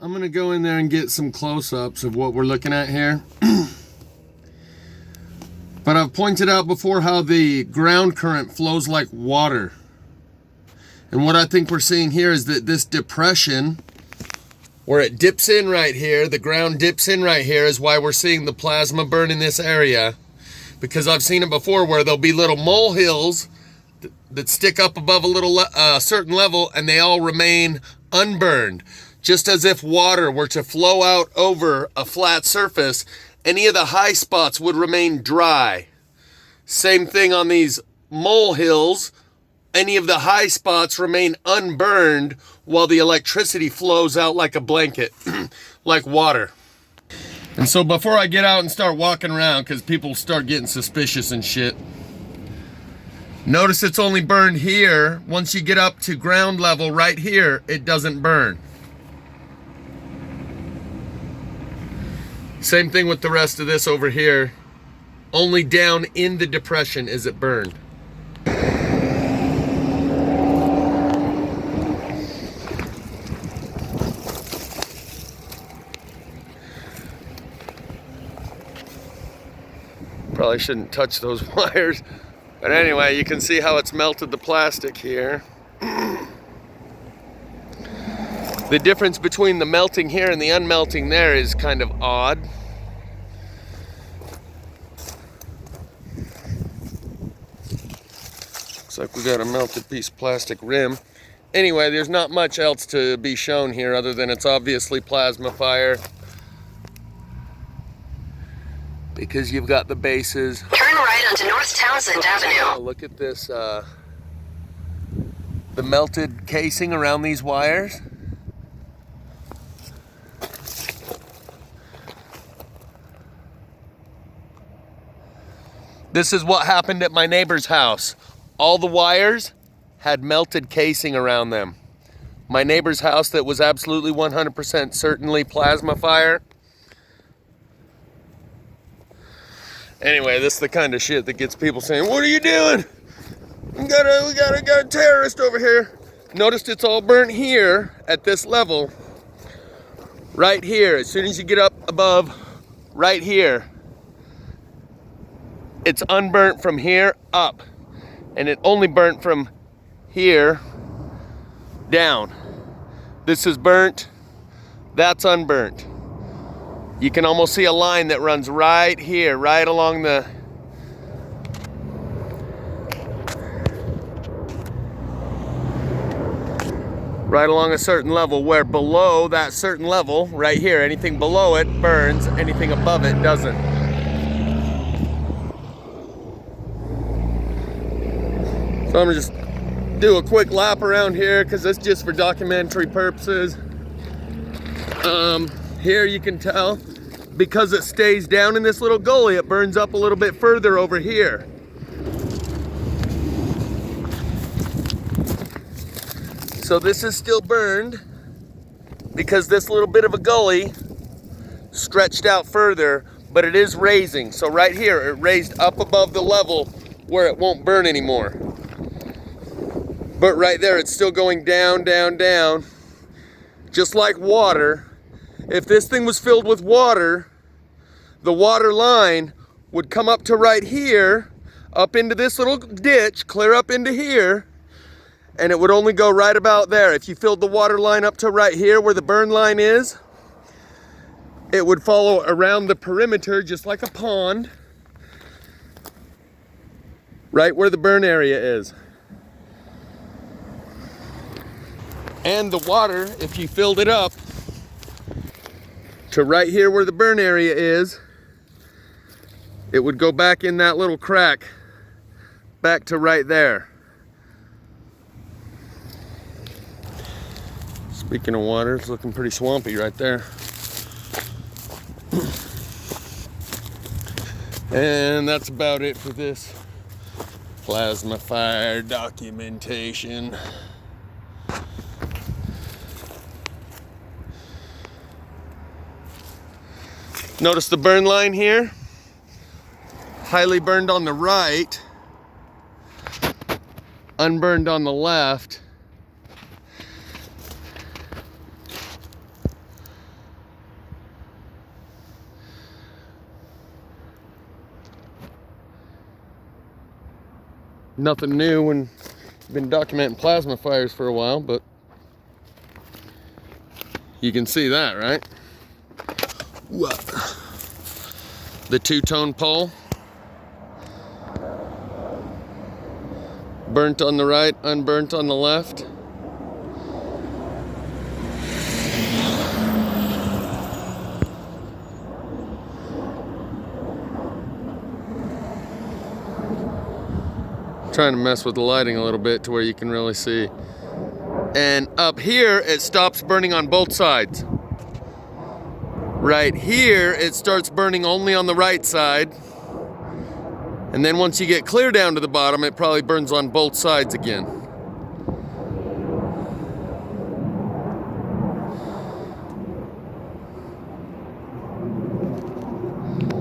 I'm gonna go in there and get some close-ups of what we're looking at here. But I've pointed out before how the ground current flows like water. And what I think we're seeing here is that this depression, where it dips in right here, the ground dips in right here, is why we're seeing the plasma burn in this area. Because I've seen it before where there'll be little molehills that stick up above a certain level, and they all remain unburned. Just as if water were to flow out over a flat surface, any of the high spots would remain dry. Same thing on these molehills. Any of the high spots remain unburned while the electricity flows out like a blanket, like water. And so before I get out and start walking around, because people start getting suspicious and shit, notice it's only burned here. Once you get up to ground level right here, it doesn't burn. Same thing with the rest of this over here. Only down in the depression is it burned. Probably shouldn't touch those wires. But anyway, you can see how it's melted the plastic here. The difference between the melting here and the unmelting there is kind of odd. Looks like we got a melted piece of plastic rim. Anyway, there's not much else to be shown here other than it's obviously plasma fire. Because you've got the bases. Turn right onto North Townsend Avenue. Oh, look at this, the melted casing around these wires. This is what happened at my neighbor's house. All the wires had melted casing around them. My neighbor's house that was absolutely 100% certainly plasma fire. Anyway, this is the kind of shit that gets people saying, "What are you doing? We got a terrorist over here." Notice it's all burnt here at this level. Right here, as soon as you get up above right here, it's unburnt from here up, and it only burnt from here down. This is burnt, that's unburnt. You can almost see a line that runs right here, right along the a certain level, where below that certain level, right here, anything below it burns, anything above it doesn't. So I'm gonna just do a quick lap around here because it's just for documentary purposes. Here you can tell, because it stays down in this little gully, it burns up a little bit further over here. So this is still burned because this little bit of a gully stretched out further, but it is raising. So right here, it raised up above the level where it won't burn anymore. But right there, it's still going down, down, down, just like water. If this thing was filled with water, the water line would come up to right here, up into this little ditch, clear up into here, and it would only go right about there. If you filled the water line up to right here where the burn line is, it would follow around the perimeter just like a pond, right where the burn area is. And the water, if you filled it up to right here where the burn area is, it would go back in that little crack, back to right there. Speaking of water, it's looking pretty swampy right there. And that's about it for this plasma fire documentation. Notice the burn line here, highly burned on the right, unburned on the left. Nothing new when you've been documenting plasma fires for a while, but you can see that, right? The two-tone pole. Burnt on the right, unburnt on the left. Trying to mess with the lighting a little bit to where you can really see. And up here, it stops burning on both sides. Right here, it starts burning only on the right side. And then once you get clear down to the bottom, it probably burns on both sides again.